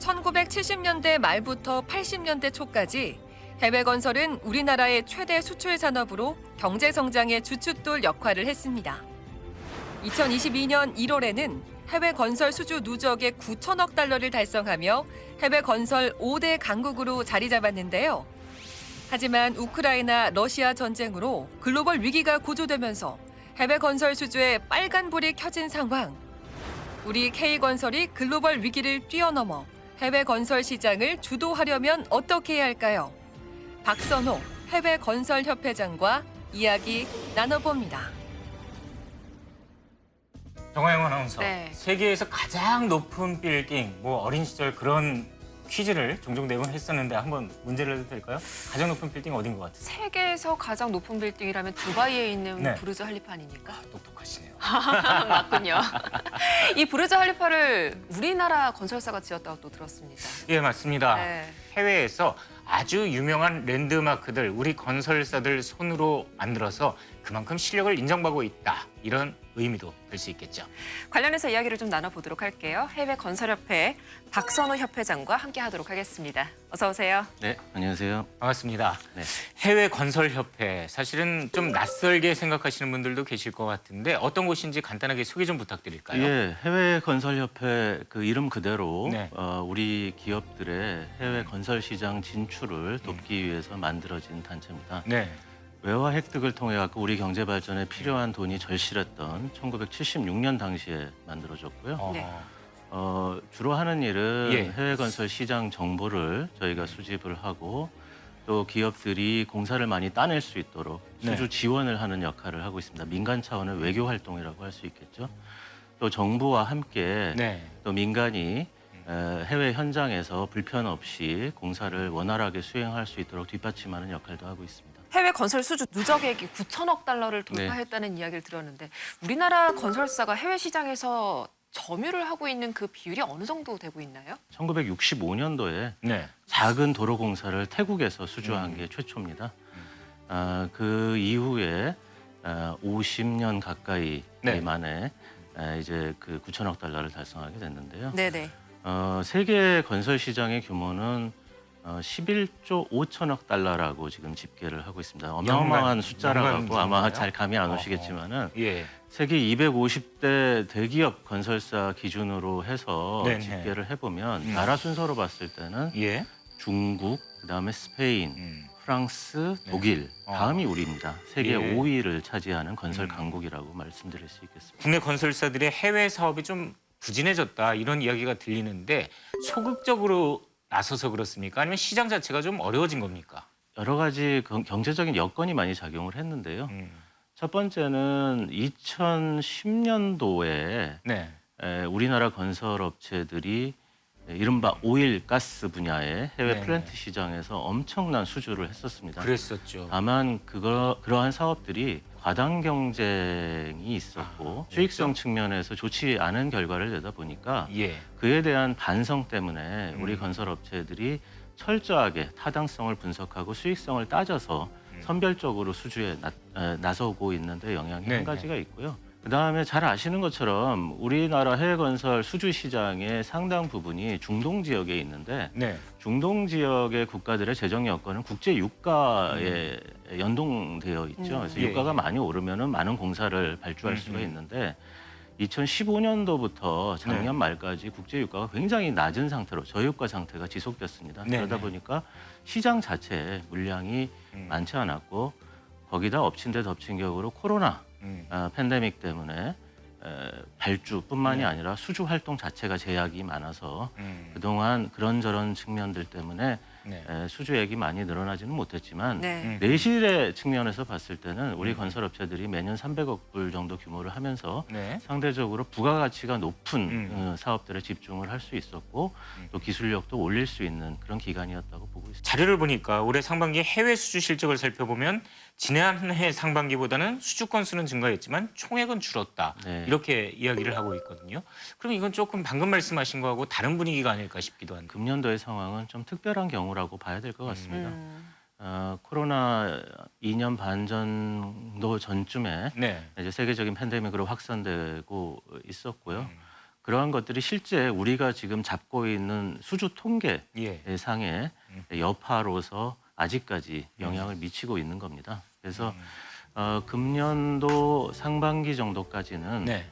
1970년대 말부터 80년대 초까지 해외 건설은 우리나라의 최대 수출 산업으로 경제 성장의 주춧돌 역할을 했습니다. 2022년 1월에는 해외 건설 수주 누적의 9천억 달러를 달성하며 해외 건설 5대 강국으로 자리 잡았는데요. 하지만 우크라이나 러시아 전쟁으로 글로벌 위기가 고조되면서 해외 건설 수주에 빨간불이 켜진 상황. 우리 K건설이 글로벌 위기를 뛰어넘어 해외 건설 시장을 주도하려면 어떻게 해야 할까요? 박선호 해외 건설 협회장과 이야기 나눠봅니다. 정화영 아나운서, 네. 세계에서 가장 높은 빌딩, 어린 시절 그런 퀴즈를 종종 내곤 했었는데 한번 문제를 해도 될까요? 가장 높은 빌딩 어딘 것 같으세요? 세계에서 가장 높은 빌딩이라면 두바이에 있는 네. 부르즈 할리파 아닙니까? 똑똑하시네요. 맞군요. 이 부르즈 할리파를 우리나라 건설사가 지었다고 또 들었습니다. 예, 맞습니다. 네. 해외에서 아주 유명한 랜드마크들, 우리 건설사들 손으로 만들어서 그만큼 실력을 인정받고 있다. 이런 의미도 될 수 있겠죠. 관련해서 이야기를 좀 나눠보도록 할게요. 해외 건설협회 박선호 협회장과 함께하도록 하겠습니다. 어서 오세요. 네, 안녕하세요. 반갑습니다. 네. 해외 건설협회, 사실은 좀 낯설게 생각하시는 분들도 계실 것 같은데 어떤 곳인지 간단하게 소개 좀 부탁드릴까요? 예, 해외 건설협회 그 이름 그대로 네. 우리 기업들의 해외 건설 시장 진출을 돕기 위해서 만들어진 단체입니다. 네. 외화 획득을 통해 갖고 우리 경제 발전에 필요한 돈이 절실했던 1976년 당시에 만들어졌고요. 네. 주로 하는 일은 예. 해외 건설 시장 정보를 저희가 수집을 하고 또 기업들이 공사를 많이 따낼 수 있도록 수주 네. 지원을 하는 역할을 하고 있습니다. 민간 차원의 외교 활동이라고 할 수 있겠죠. 또 정부와 함께 네. 또 민간이 해외 현장에서 불편 없이 공사를 원활하게 수행할 수 있도록 뒷받침하는 역할도 하고 있습니다. 해외 건설 수주 누적액이 9천억 달러를 돌파했다는 이야기를 들었는데 우리나라 건설사가 해외 시장에서 점유를 하고 있는 그 비율이 어느 정도 되고 있나요? 1965년도에 네. 작은 도로 공사를 태국에서 수주한 게 최초입니다. 그 이후에 50년 가까이 네. 만에 이제 그 9천억 달러를 달성하게 됐는데요. 네네. 세계 건설 시장의 규모는 11조 5천억 달러라고 지금 집계를 하고 있습니다. 어마어마한 숫자라 갖고 아마 잘 감이 안 오시겠지만은 예. 세계 250대 대기업 건설사 기준으로 해서 네네. 집계를 해보면 나라 순서로 봤을 때는 예. 중국, 그다음에 스페인, 프랑스, 독일 다음이 우리입니다. 세계 예. 5위를 차지하는 건설 강국이라고 말씀드릴 수 있겠습니다. 국내 건설사들의 해외 사업이 좀 부진해졌다 이런 이야기가 들리는데 소극적으로 나서서 그렇습니까? 아니면 시장 자체가 좀 어려워진 겁니까? 여러 가지 경제적인 여건이 많이 작용을 했는데요. 첫 번째는 2010년도에 네. 우리나라 건설 업체들이 이른바 오일 가스 분야의 해외 네. 플랜트 시장에서 엄청난 수주를 했었습니다. 그랬었죠. 다만 그러한 사업들이 과당 경쟁이 있었고 수익성 측면에서 좋지 않은 결과를 내다 보니까 예. 그에 대한 반성 때문에 우리 건설 업체들이 철저하게 타당성을 분석하고 수익성을 따져서 선별적으로 수주에 나서고 있는데 영향이 네, 한 가지가 있고요. 그다음에 잘 아시는 것처럼 우리나라 해외 건설 수주 시장의 상당 부분이 중동 지역에 있는데 네. 중동 지역의 국가들의 재정 여건은 국제 유가에 연동되어 있죠. 그래서 예, 유가가 예. 많이 오르면은 많은 공사를 발주할 수가 있는데 2015년도부터 작년 말까지 국제 유가가 굉장히 낮은 상태로 저유가 상태가 지속됐습니다. 네, 그러다 네. 보니까 시장 자체에 물량이 많지 않았고 거기다 엎친 데 덮친 격으로 코로나 팬데믹 때문에 발주뿐만이 네. 아니라 수주 활동 자체가 제약이 많아서 그동안 그런저런 측면들 때문에 네. 수주액이 많이 늘어나지는 못했지만 네. 내실의 측면에서 봤을 때는 우리 건설업체들이 매년 300억 불 정도 규모를 하면서 네. 상대적으로 부가가치가 높은 사업들에 집중을 할 수 있었고 또 기술력도 올릴 수 있는 그런 기간이었다고 보고 있습니다. 자료를 보니까 올해 상반기 해외 수주 실적을 살펴보면 지난해 상반기보다는 수주 건수는 증가했지만 총액은 줄었다. 네. 이렇게 이야기를 하고 있거든요. 그럼 이건 조금 방금 말씀하신 거하고 다른 분위기가 아닐까 싶기도 한데. 금년도의 상황은 좀 특별한 경우라고 봐야 될 것 같습니다. 코로나 2년 반 정도 전쯤에 네. 이제 세계적인 팬데믹으로 확산되고 있었고요. 그러한 것들이 실제 우리가 지금 잡고 있는 수주 통계 예. 상의 여파로서 아직까지 영향을 미치고 있는 겁니다. 그래서 금년도 상반기 정도까지는 네.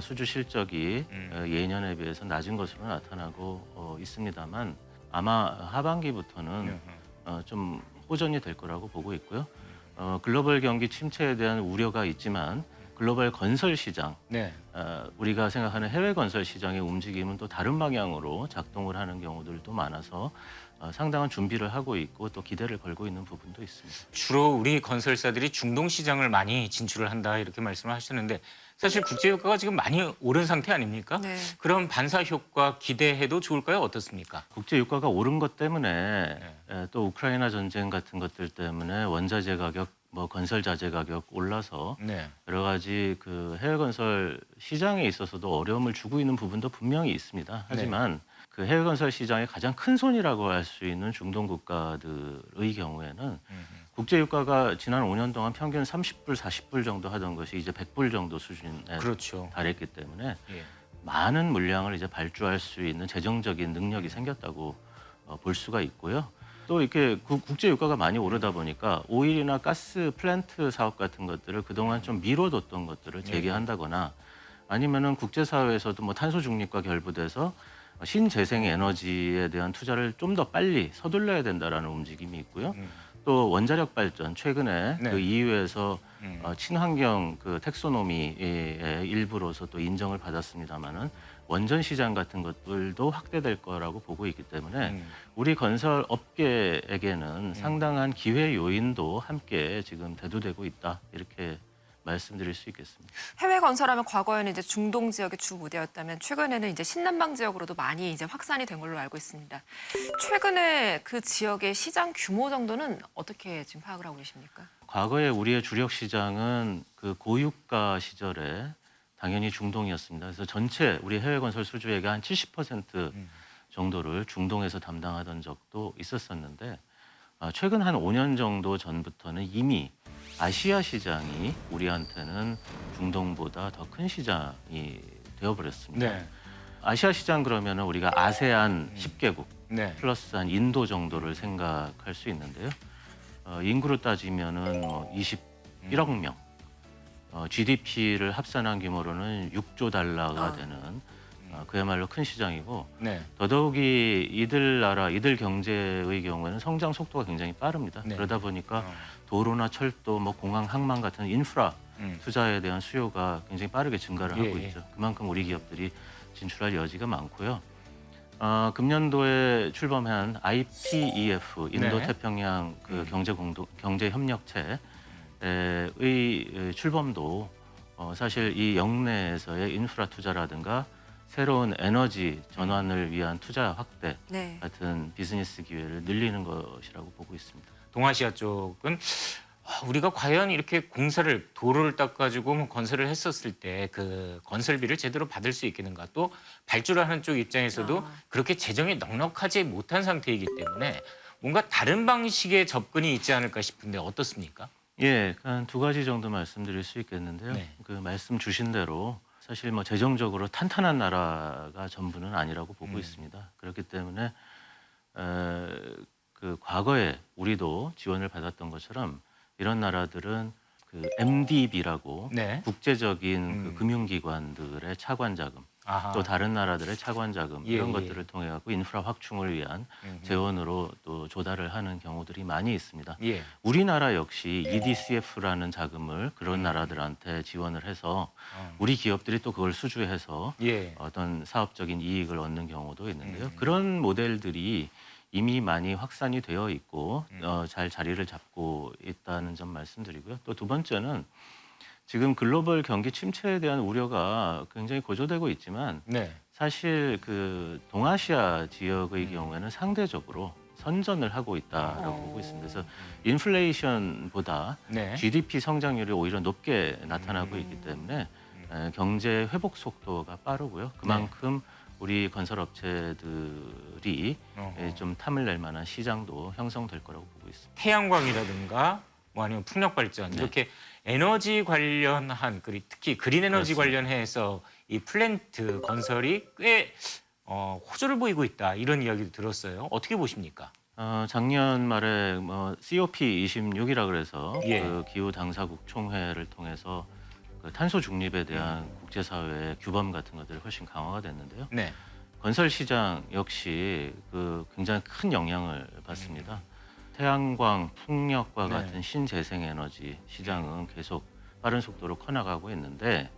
수주 실적이 예년에 비해서 낮은 것으로 나타나고 있습니다만 아마 하반기부터는 좀 호전이 될 거라고 보고 있고요. 글로벌 경기 침체에 대한 우려가 있지만 글로벌 건설 시장, 네. 우리가 생각하는 해외 건설 시장의 움직임은 또 다른 방향으로 작동을 하는 경우들도 많아서 상당한 준비를 하고 있고 또 기대를 걸고 있는 부분도 있습니다. 주로 우리 건설사들이 중동 시장을 많이 진출을 한다 이렇게 말씀을 하셨는데 사실 국제 유가가 지금 많이 오른 상태 아닙니까? 네. 그럼 반사 효과 기대해도 좋을까요? 어떻습니까? 국제 유가가 오른 것 때문에 또 우크라이나 전쟁 같은 것들 때문에 원자재 가격, 뭐 건설 자재 가격 올라서 네. 여러 가지 그 해외 건설 시장에 있어서도 어려움을 주고 있는 부분도 분명히 있습니다. 하지만 그 해외 건설 시장의 가장 큰 손이라고 할 수 있는 중동 국가들의 경우에는 국제 유가가 지난 5년 동안 평균 30불, 40불 정도 하던 것이 이제 100불 정도 수준에 그렇죠. 달했기 때문에 예. 많은 물량을 이제 발주할 수 있는 재정적인 능력이 생겼다고 볼 수가 있고요. 또 이렇게 국제 유가가 많이 오르다 보니까 오일이나 가스 플랜트 사업 같은 것들을 그동안 좀 미뤄뒀던 것들을 재개한다거나 아니면은 국제사회에서도 뭐 탄소 중립과 결부돼서 신재생 에너지에 대한 투자를 좀 더 빨리 서둘러야 된다라는 움직임이 있고요. 또 원자력 발전 최근에 네. 그 EU에서 친환경 그 텍소노미의 일부로서 또 인정을 받았습니다마는 원전 시장 같은 것들도 확대될 거라고 보고 있기 때문에 우리 건설 업계에게는 상당한 기회 요인도 함께 지금 대두되고 있다 이렇게 말씀드릴 수 있겠습니다. 해외 건설하면 과거에는 이제 중동 지역의 주 무대였다면 최근에는 이제 신남방 지역으로도 많이 이제 확산이 된 걸로 알고 있습니다. 최근에 그 지역의 시장 규모 정도는 어떻게 지금 파악을 하고 계십니까? 과거에 우리의 주력 시장은 그 고유가 시절에 당연히 중동이었습니다. 그래서 전체 우리 해외 건설 수주액의 한 70% 정도를 중동에서 담당하던 적도 있었었는데 최근 한 5년 정도 전부터는 이미 아시아 시장이 우리한테는 중동보다 더 큰 시장이 되어버렸습니다. 네. 아시아 시장 그러면은 우리가 아세안 10개국 네. 플러스 한 인도 정도를 생각할 수 있는데요. 인구로 따지면은 뭐 21억 명, GDP를 합산한 규모로는 6조 달러가 되는 그야말로 큰 시장이고 네. 더더욱이 이들 경제의 경우에는 성장 속도가 굉장히 빠릅니다. 네. 그러다 보니까 도로나 철도, 뭐 공항, 항만 같은 인프라 투자에 대한 수요가 굉장히 빠르게 증가를 하고 예. 있죠. 그만큼 우리 기업들이 진출할 여지가 많고요. 금년도에 출범한 IPEF 인도태평양 그 경제 협력체의 출범도 사실 이 영내에서의 인프라 투자라든가 새로운 에너지 전환을 위한 투자 확대 네. 같은 비즈니스 기회를 늘리는 것이라고 보고 있습니다. 동아시아 쪽은 우리가 과연 이렇게 공사를 도로를 닦아주고 뭐 건설을 했었을 때 그 건설비를 제대로 받을 수 있겠는가 또 발주를 하는 쪽 입장에서도 그렇게 재정이 넉넉하지 못한 상태이기 때문에 뭔가 다른 방식의 접근이 있지 않을까 싶은데 어떻습니까? 예, 한 두 가지 정도 말씀드릴 수 있겠는데요. 네. 그 말씀 주신 대로 사실 뭐 재정적으로 탄탄한 나라가 전부는 아니라고 보고 있습니다. 그렇기 때문에 그 과거에 우리도 지원을 받았던 것처럼 이런 나라들은 그 MDB라고 네. 국제적인 그 금융기관들의 차관 자금, 아하. 또 다른 나라들의 차관 자금 예, 이런 예. 것들을 통해 갖고 인프라 확충을 위한 재원으로 또 조달을 하는 경우들이 많이 있습니다. 예. 우리나라 역시 EDCF라는 자금을 그런 나라들한테 지원을 해서 우리 기업들이 또 그걸 수주해서 예. 어떤 사업적인 이익을 얻는 경우도 있는데요. 그런 모델들이 이미 많이 확산이 되어 있고 잘 자리를 잡고 있다는 점 말씀드리고요. 또 두 번째는 지금 글로벌 경기 침체에 대한 우려가 굉장히 고조되고 있지만 네. 사실 그 동아시아 지역의 경우에는 상대적으로 선전을 하고 있다라고 보고 있습니다. 그래서 인플레이션보다 네. GDP 성장률이 오히려 높게 나타나고 있기 때문에 경제 회복 속도가 빠르고요. 그만큼 우리 건설업체들이 좀 탐을 낼 만한 시장도 형성될 거라고 보고 있습니다. 태양광이라든가 뭐 아니면 풍력 발전 네. 이렇게 에너지 관련한 특히 그린 에너지 그렇습니다. 관련해서 이 플랜트 건설이 꽤 호조를 보이고 있다 이런 이야기도 들었어요. 어떻게 보십니까? 작년 말에 뭐 COP26이라 그래서 예. 그 기후 당사국 총회를 통해서 그 탄소 중립에 대한 국제사회의 규범 같은 것들이 훨씬 강화가 됐는데요. 네. 건설 시장 역시 그 굉장히 큰 영향을 받습니다. 태양광, 풍력과 네. 같은 신재생 에너지 시장은 계속 빠른 속도로 커나가고 있는데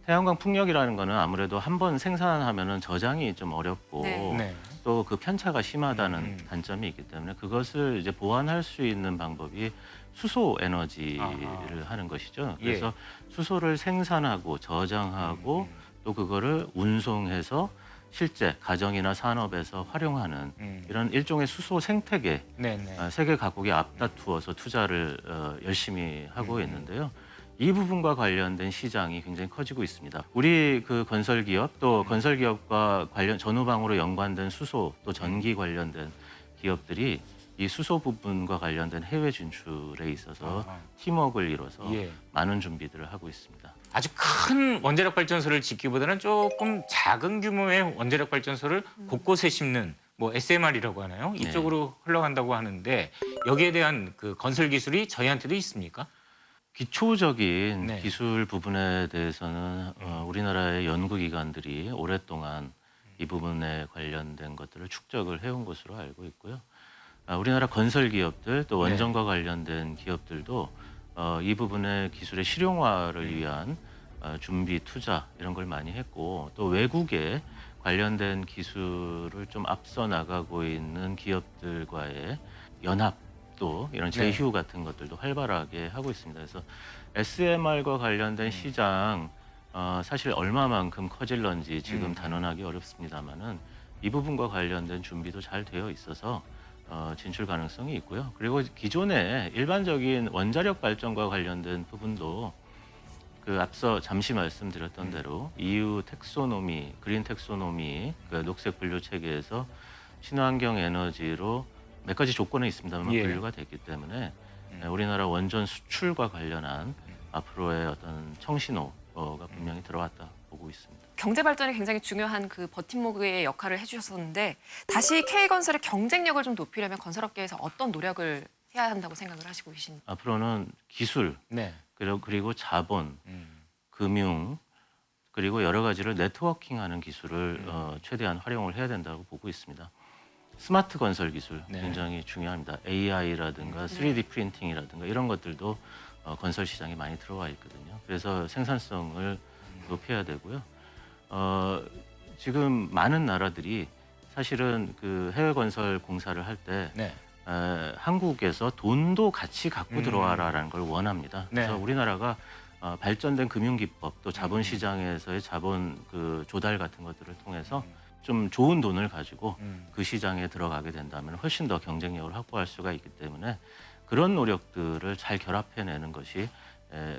태양광, 풍력이라는 거는 아무래도 한 번 생산하면은 저장이 좀 어렵고 네. 네. 또 그 편차가 심하다는 단점이 있기 때문에 그것을 이제 보완할 수 있는 방법이 수소 에너지를 아하. 하는 것이죠. 예. 그래서 수소를 생산하고 저장하고 또 그거를 운송해서 실제 가정이나 산업에서 활용하는 이런 일종의 수소 생태계 네네. 세계 각국이 앞다투어서 투자를 열심히 하고 있는데요. 이 부분과 관련된 시장이 굉장히 커지고 있습니다. 우리 그 건설 기업 또 건설 기업과 관련 전후방으로 연관된 수소 또 전기 관련된 기업들이 이 수소 부분과 관련된 해외 진출에 있어서 아하. 팀워크를 이뤄서 예. 많은 준비들을 하고 있습니다. 아주 큰 원자력 발전소를 짓기보다는 조금 작은 규모의 원자력 발전소를 곳곳에 심는 뭐 SMR이라고 하나요? 네. 이쪽으로 흘러간다고 하는데 여기에 대한 그 건설 기술이 저희한테도 있습니까? 기초적인 네. 기술 부분에 대해서는 우리나라의 연구기관들이 오랫동안 이 부분에 관련된 것들을 축적을 해온 것으로 알고 있고요. 우리나라 건설 기업들 또 원전과 관련된 기업들도 이 부분의 기술의 실용화를 위한 준비, 투자 이런 걸 많이 했고 또 외국에 관련된 기술을 좀 앞서 나가고 있는 기업들과의 연합 또 이런 제휴 같은 것들도 활발하게 하고 있습니다. 그래서 SMR과 관련된 시장 사실 얼마만큼 커질런지 지금 단언하기 어렵습니다만은 이 부분과 관련된 준비도 잘 되어 있어서 진출 가능성이 있고요. 그리고 기존의 일반적인 원자력 발전과 관련된 부분도 그 앞서 잠시 말씀드렸던 대로 EU 텍소노미, 그린 텍소노미, 그 녹색 분류 체계에서 친환경 에너지로 몇 가지 조건이 있습니다만 예. 분류가 됐기 때문에 우리나라 원전 수출과 관련한 앞으로의 어떤 청신호가 분명히 들어왔다 보고 있습니다. 경제 발전에 굉장히 중요한 그 버팀목의 역할을 해주셨었는데 다시 K건설의 경쟁력을 좀 높이려면 건설업계에서 어떤 노력을 해야 한다고 생각을 하시고 계신지. 앞으로는 기술 네. 그리고 자본, 금융 그리고 여러 가지를 네트워킹하는 기술을 최대한 활용을 해야 된다고 보고 있습니다. 스마트 건설 기술 네. 굉장히 중요합니다. AI라든가 3D 프린팅이라든가 이런 것들도 건설 시장에 많이 들어와 있거든요. 그래서 생산성을 높여야 되고요. 지금 많은 나라들이 사실은 그 해외 건설 공사를 할 때 네. 한국에서 돈도 같이 갖고 들어와라라는 걸 원합니다. 네. 그래서 우리나라가 발전된 금융 기법 또 자본 시장에서의 자본 그 조달 같은 것들을 통해서 좀 좋은 돈을 가지고 그 시장에 들어가게 된다면 훨씬 더 경쟁력을 확보할 수가 있기 때문에 그런 노력들을 잘 결합해내는 것이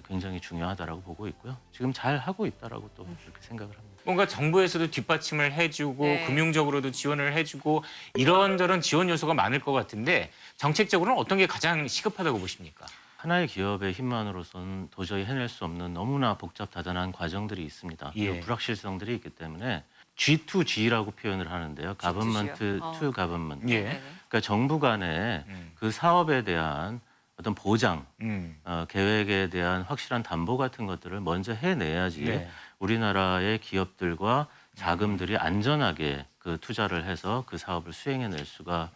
굉장히 중요하다라고 보고 있고요. 지금 잘 하고 있다라고 또 그렇게 생각을 합니다. 뭔가 정부에서도 뒷받침을 해주고 네. 금융적으로도 지원을 해주고 이런저런 지원 요소가 많을 것 같은데 정책적으로는 어떤 게 가장 시급하다고 보십니까? 하나의 기업의 힘만으로서는 도저히 해낼 수 없는 너무나 복잡다단한 과정들이 있습니다. 예. 그리고 불확실성들이 있기 때문에 G2G라고 표현을 하는데요. Government to Government. 예. 네네. 그러니까 정부 간에 그 사업에 대한 어떤 보장, 계획에 대한 확실한 담보 같은 것들을 먼저 해내야지 네. 우리나라의 기업들과 자금들이 안전하게 그 투자를 해서 그 사업을 수행해낼 수가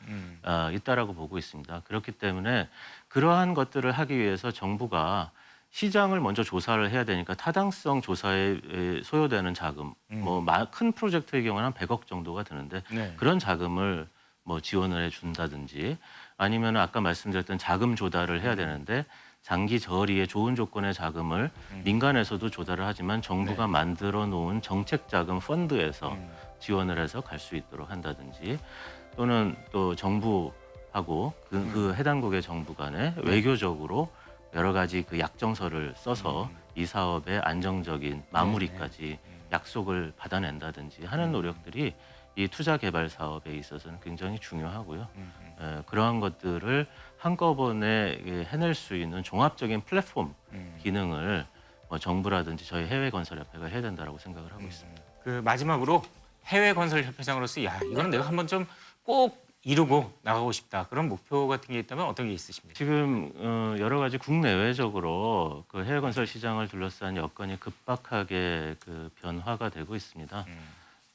있다라고 보고 있습니다. 그렇기 때문에 그러한 것들을 하기 위해서 정부가 시장을 먼저 조사를 해야 되니까 타당성 조사에 소요되는 자금, 뭐 큰 프로젝트의 경우는 한 100억 정도가 드는데 네. 그런 자금을 뭐 지원을 해준다든지 아니면 아까 말씀드렸던 자금 조달을 해야 되는데 장기 저리에 좋은 조건의 자금을 민간에서도 조달을 하지만 정부가 네. 만들어 놓은 정책 자금 펀드에서 지원을 해서 갈 수 있도록 한다든지 또는 또 정부하고 그 해당국의 정부 간에 외교적으로 여러 가지 그 약정서를 써서 이 사업의 안정적인 마무리까지 약속을 받아낸다든지 하는 노력들이 이 투자 개발 사업에 있어서는 굉장히 중요하고요. 그러한 것들을 한꺼번에 해낼 수 있는 종합적인 플랫폼 기능을 뭐 정부라든지 저희 해외건설협회가 해야 된다고 생각을 하고 있습니다. 그 마지막으로 해외건설협회장으로서 야 이거는 내가 한번 좀 꼭 이루고 나가고 싶다 그런 목표 같은 게 있다면 어떤 게 있으십니까? 지금 여러 가지 국내외적으로 그 해외 건설 시장을 둘러싼 여건이 급박하게 그 변화가 되고 있습니다.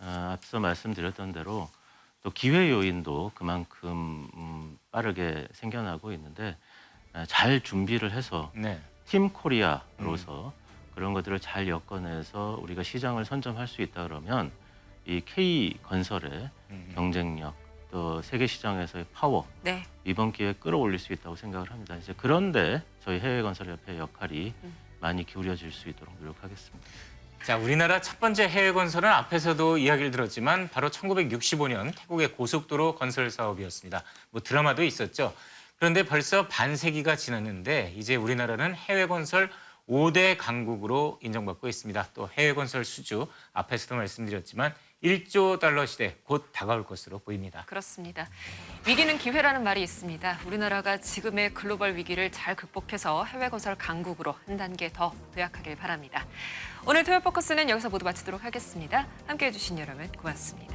앞서 말씀드렸던 대로 또 기회 요인도 그만큼 빠르게 생겨나고 있는데 잘 준비를 해서 네. 팀 코리아로서 그런 것들을 잘 엮어내서 우리가 시장을 선점할 수 있다 그러면 이 K 건설의 경쟁력 또 세계 시장에서의 파워 네. 이번 기회에 끌어올릴 수 있다고 생각을 합니다. 이제 그런데 저희 해외건설협회 역할이 많이 기울여질 수 있도록 노력하겠습니다. 자, 우리나라 첫 번째 해외 건설은 앞에서도 이야기를 들었지만 바로 1965년 태국의 고속도로 건설 사업이었습니다. 뭐 드라마도 있었죠. 그런데 벌써 반세기가 지났는데 이제 우리나라는 해외 건설 5대 강국으로 인정받고 있습니다. 또 해외 건설 수주 앞에서도 말씀드렸지만 1조 달러 시대 곧 다가올 것으로 보입니다. 그렇습니다. 위기는 기회라는 말이 있습니다. 우리나라가 지금의 글로벌 위기를 잘 극복해서 해외 건설 강국으로 한 단계 더 도약하길 바랍니다. 오늘 토요 포커스는 여기서 모두 마치도록 하겠습니다. 함께해 주신 여러분 고맙습니다.